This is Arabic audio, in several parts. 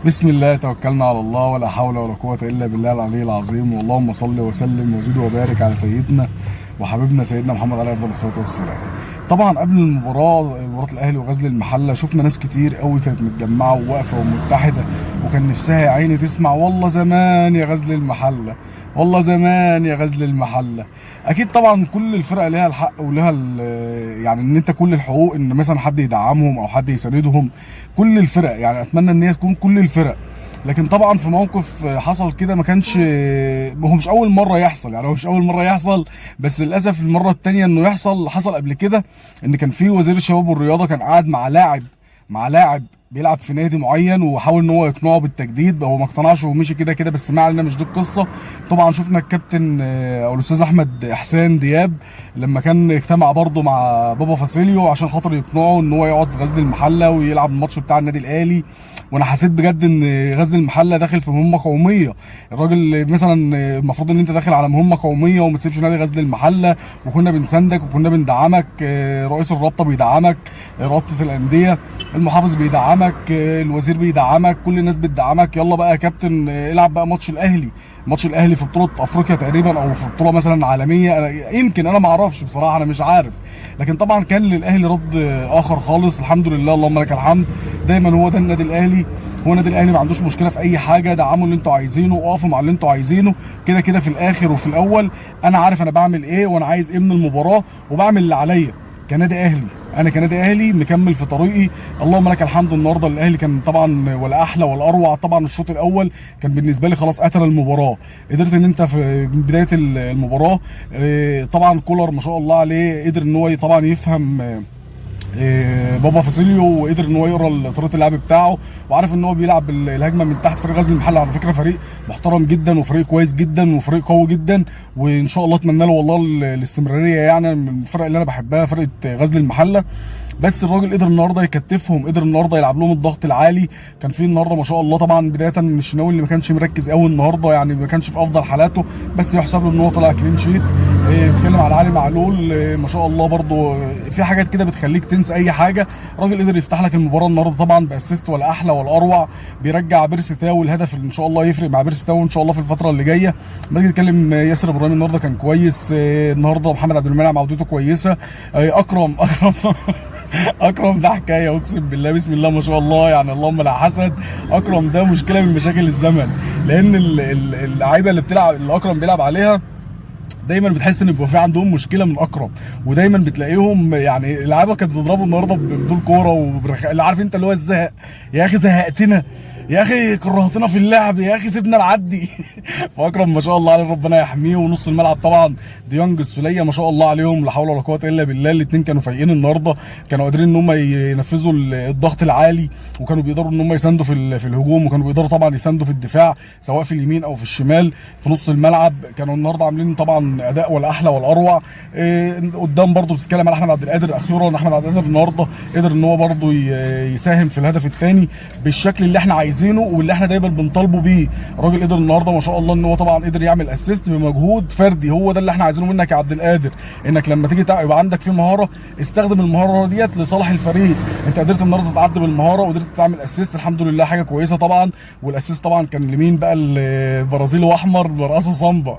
بسم الله توكلنا على الله، ولا حول ولا قوة إلا بالله العلي العظيم. اللهم صل وسلم وزد وبارك على سيدنا وحبيبنا سيدنا محمد عليه أفضل الصلاة والسلام. طبعا قبل مباراة الأهلي وغزل المحلة، شفنا ناس كتير قوي كانت متجمعة وواقفة ومتحدة، وكان نفسها يا عيني تسمع والله زمان يا غزل المحلة، والله زمان يا غزل المحلة. أكيد طبعا كل الفرق ليها الحق ولها يعني إن أنت كل الحقوق إن مثلا حد يدعمهم أو حد يساندهم، كل الفرق يعني أتمنى إن هي تكون كل الفرق. لكن طبعا في موقف حصل كده ما كانش، هو مش اول مره يحصل، يعني هو مش اول مره يحصل، بس للاسف المره الثانيه انه حصل قبل كده. ان كان في وزير الشباب والرياضه كان قاعد مع لاعب بيلعب في نادي معين، وحاول ان هو يقنعه بالتجديد، هو ما اقتنعش ومشي كده كده، بس ما علينا، مش دي القصه. طبعا شفنا الكابتن او الاستاذ احمد احسان دياب لما كان اجتمع برضه مع بابا فاسيليو عشان خاطر يقنعه ان هو يقعد في غزل المحله ويلعب الماتش بتاع النادي الاهلي. وانا حسيت بجد ان غزل المحله داخل في مهمه قوميه. الراجل مثلا المفروض ان انت داخل على مهمه قوميه وما تسيبش نادي غزل المحله، وكنا بنساندك وكنا بندعمك، رئيس الرابطه بيدعمك، رابطه الانديه، المحافظ بيدعمك، الوزير بيدعمك، كل الناس بتدعمك. يلا بقى يا كابتن العب بقى ماتش الاهلي في بطوله افريقيا تقريبا، او في بطوله مثلا عالميه، يمكن انا ما اعرفش بصراحه، انا مش عارف. لكن طبعا كان للاهلي رد اخر خالص. الحمد لله، اللهم لك الحمد. دايما هو ده النادي الاهلي، هو النادي الاهلي ما عندوش مشكله في اي حاجه. دعموا اللي انتوا عايزينه، وقفوا مع اللي انتوا عايزينه، كده كده في الاخر وفي الاول انا عارف انا بعمل ايه وانا عايز ايه من المباراه، وبعمل اللي عليا كنادي اهلي. انا كنادي اهلي مكمل في طريقي، اللهم لك الحمد. النهارده الاهلي كان طبعا ولا احلى ولا اروع. طبعا الشوط الاول كان بالنسبه لي خلاص قتل المباراه. قدرت ان انت في بدايه المباراه، طبعا كولر ما شاء الله عليه قدر ان هو طبعا يفهم بابا فاسيليو، وقدر ان هو يقرا طريقه اللعب بتاعه، وعارف ان هو بيلعب الهجمه من تحت. فريق غزل المحله على فكره فريق محترم جدا، وفريق كويس جدا، وفريق قوي جدا، وان شاء الله اتمنى له والله الاستمراريه. يعني من الفرق اللي انا بحبها فرقه غزل المحله. بس الراجل قدر النهارده يكتفهم، قدر النهارده يلعب لهم الضغط العالي. كان في النهارده ما شاء الله طبعا بدايه من الشناوي اللي ما كانش مركز قوي النهارده، يعني ما كانش في افضل حالاته، بس يحسب له ان هو طلع كلين شيت. بتتكلم على علي معلول، ما شاء الله برضو في حاجات كده بتخليك تنسى اي حاجه. الراجل قدر يفتح لك المباراه النهارده طبعا باسيست ولا احلى ولا اروع. بيرجع بيرسي تاو، الهدف اللي ان شاء الله يفرق مع بيرسي تاو ان شاء الله في الفتره اللي جايه. لما تيجي تتكلم ياسر ابراهيم النهارده كان كويس. النهارده محمد عبد المنعم عودته كويسه. اكرم اكرم ده حكايه، اقسم بالله بسم الله ما شاء الله، يعني اللهم لا حسد. اكرم ده مشكله من مشاكل الزمن، لان اللعيبه اللي اكرم بيلعب عليها دايما بتحس ان بيبقى في عندهم مشكله من اكرم. ودايما بتلاقيهم يعني اللعيبه كانت بتضربه النهارده بدون كوره اللي عارف انت اللي هو الزهق. يا اخي زهقتنا، يا اخي كرهتنا في اللعب، يا اخي سيبنا نعدي. فاكرم ما شاء الله عليه ربنا يحميه. ونص الملعب طبعا ديانج السوليه ما شاء الله عليهم، لا حول ولا قوه الا بالله. الاثنين كانوا فايقين النهارده، كانوا قادرين ان هم ينفذوا الضغط العالي، وكانوا بيقدروا ان هم يساندوا في الهجوم، وكانوا بيقدروا طبعا يساندوا في الدفاع سواء في اليمين او في الشمال. في نص الملعب كانوا النهارده عاملين طبعا اداء ولا احلى ولا اروع. قدام برضو بتتكلم على احمد عبد القادر اخيرا. احمد عبد القادر النهارده قدر ان هو برضو يساهم في الهدف الثاني بالشكل اللي احنا عايزينه واللي احنا دايما بنطالبه بيه. الراجل قدر النهارده ما شاء الله ان هو طبعا قدر يعمل اسيست بمجهود فردي. هو ده اللي احنا عايزينه منك يا عبد القادر، انك لما تيجي يبقى عندك في مهاره استخدم المهاره ديت لصالح الفريق. انت قدرت النهارده تعدي بالمهاره وقدرت تعمل اسيست، الحمد لله حاجه كويسه طبعا. والاسيست طبعا كان لمين بقى؟ البرازيلي واحمر براسه صنبه.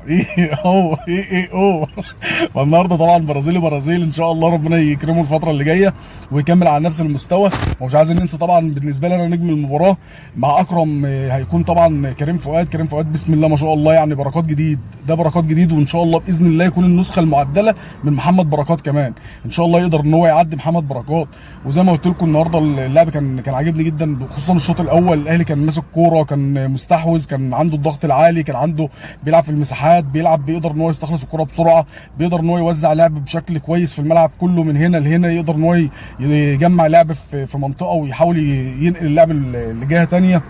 فالنهارده طبعا برازيل ان شاء الله ربنا يكرمه الفتره اللي جايه ويكمل على نفس المستوى. ومش عايزين ننسى طبعا بالنسبه لي انا نجم المباراه مع اكرم هيكون طبعا كريم فؤاد. بسم الله ما شاء الله، يعني بركات جديد، ده بركات جديد. وان شاء الله باذن الله يكون النسخه المعدله من محمد بركات كمان، ان شاء الله يقدر ان هو يعدي محمد بركات. وزي ما قلت لكم النهارده اللعب كان عاجبني جدا، خصوصا الشوط الاول. الاهلي كان ماسك كوره، كان مستحوذ، كان عنده الضغط العالي، كان عنده بيلعب في المساحات، بيقدر ان هو يستخلص الكوره بسرعه، بيقدر ان هو يوزع لعب بشكل كويس في الملعب كله من هنا لهنا، يقدر ان هو يجمع لعب في منطقه ويحاول ينقل اللعب لجهه ثانيه.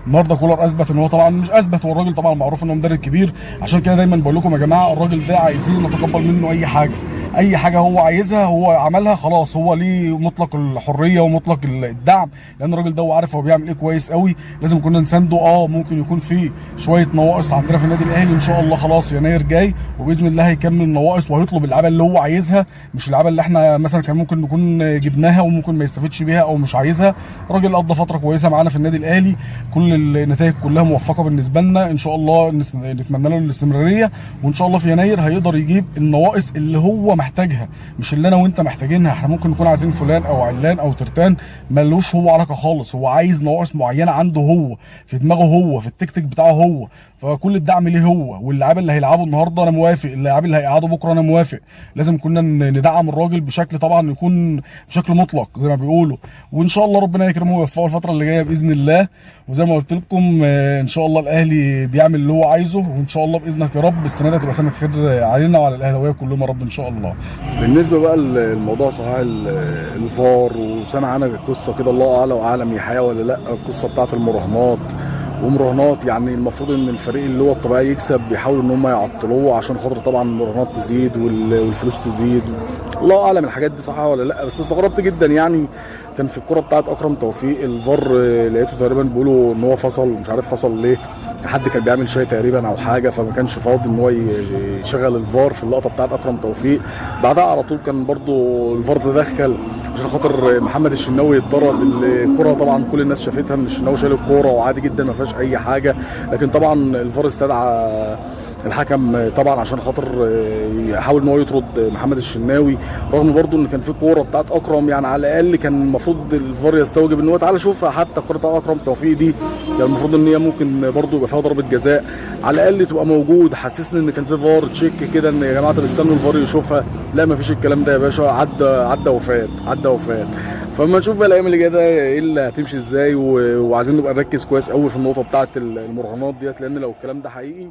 النهارده كولر اثبت ان هو طبعا مش اثبت، هو الراجل طبعا معروف ان هو مدرب كبير. عشان كده دايما بقول لكم يا جماعه الراجل ده عايزين نتقبل منه اي حاجه، اي حاجه هو عايزها هو عملها خلاص، هو ليه مطلق الحريه ومطلق الدعم، لان الراجل ده هو عارف هو بيعمل ايه كويس قوي. لازم كنا نسانده. ممكن يكون في شويه نواقص عندنا في النادي الاهلي، ان شاء الله خلاص يناير جاي وباذن الله هيكمل نواقص وهيطلب اللعيبه اللي هو عايزها، مش اللعيبه اللي احنا مثلا كان ممكن نكون جبناها وممكن ما يستفدش بيها او مش عايزها. الراجل قضى فتره كويسه معانا في النادي الاهلي، كل النتائج كلها موفقه بالنسبه لنا، ان شاء الله نتمنى له الاستمراريه، وان شاء الله في يناير هيقدر يجيب النواقص اللي هو محتاجها، مش اللي انا وانت محتاجينها. احنا ممكن نكون عايزين فلان او علان او ترتان، ملوش هو علاقه خالص، هو عايز نواقص معينه عنده هو في دماغه هو في التكتيك بتاعه هو، فكل الدعم ليه هو. واللاعب اللي هيلعبوا النهارده انا موافق، اللاعب اللي هيقعدوا بكره انا موافق. لازم كنا ندعم الراجل بشكل طبعا يكون بشكل مطلق زي ما بيقولوا، وان شاء الله ربنا يكرمه ويوفقه الفتره اللي جايه باذن الله. وزي ما قلت لكم ان شاء الله الاهلي بيعمل اللي هو عايزه، وان شاء الله باذنك يا رب السنه دي هتبقى سنه خير علينا وعلى الاهلاويه كلهم يا رب ان شاء الله. بالنسبه بقى الموضوع صحيح الفار، وسامع انا قصه كده الله اعلى واعلم هي حقيقه ولا لا، القصه بتاعت المراهنات ومراهنات. يعني المفروض ان الفريق اللي هو الطبيعي يكسب بيحاولوا ان هم يعطلوه عشان خاطر طبعا المراهنات تزيد والفلوس تزيد. الله اعلم الحاجات دي صح ولا لا، بس استغربت جدا. يعني كان في الكره بتاعت اكرم توفيق الفار لقيته تقريبا بيقولوا ان هو فصل، مش عارف فصل ليه، حد كان بيعمل شاي تقريبا او حاجه فما كانش فاضي ان هو يشغل الفار في اللقطه بتاعت اكرم توفيق. بعدها على طول كان برضو الفار تدخل عشان خاطر محمد الشناوي يتطرد. الكره طبعا كل الناس شافتها ان الشناوي شال الكوره وعادي جدا ما فيهاش اي حاجه، لكن طبعا الفار استدعى الحكم طبعا عشان خاطر يحاول ان هو يطرد محمد الشناوي، رغم برضو ان كان في كوره بتاعت اكرم. يعني على الاقل كان المفروض الفار يستوجب ان هو تعالى شوف حتى الكوره بتاعت اكرم توفيق دي، كان يعني المفروض ان هي ممكن برضو يبقى فيها ضربه جزاء على الاقل تبقى موجود. حسسني ان كان في فار تشيك كده ان يا جماعه طب استنوا الفار يشوفها. لا ما فيش الكلام ده يا باشا، عدى وفات عدى وفات. فما نشوف بقى الايام اللي جايه ده ايه اللي هتمشي ازاي، وعايزين نبقى نركز كويس قوي في النقطه بتاعت المراهنات ديت، لان لو الكلام ده حقيقي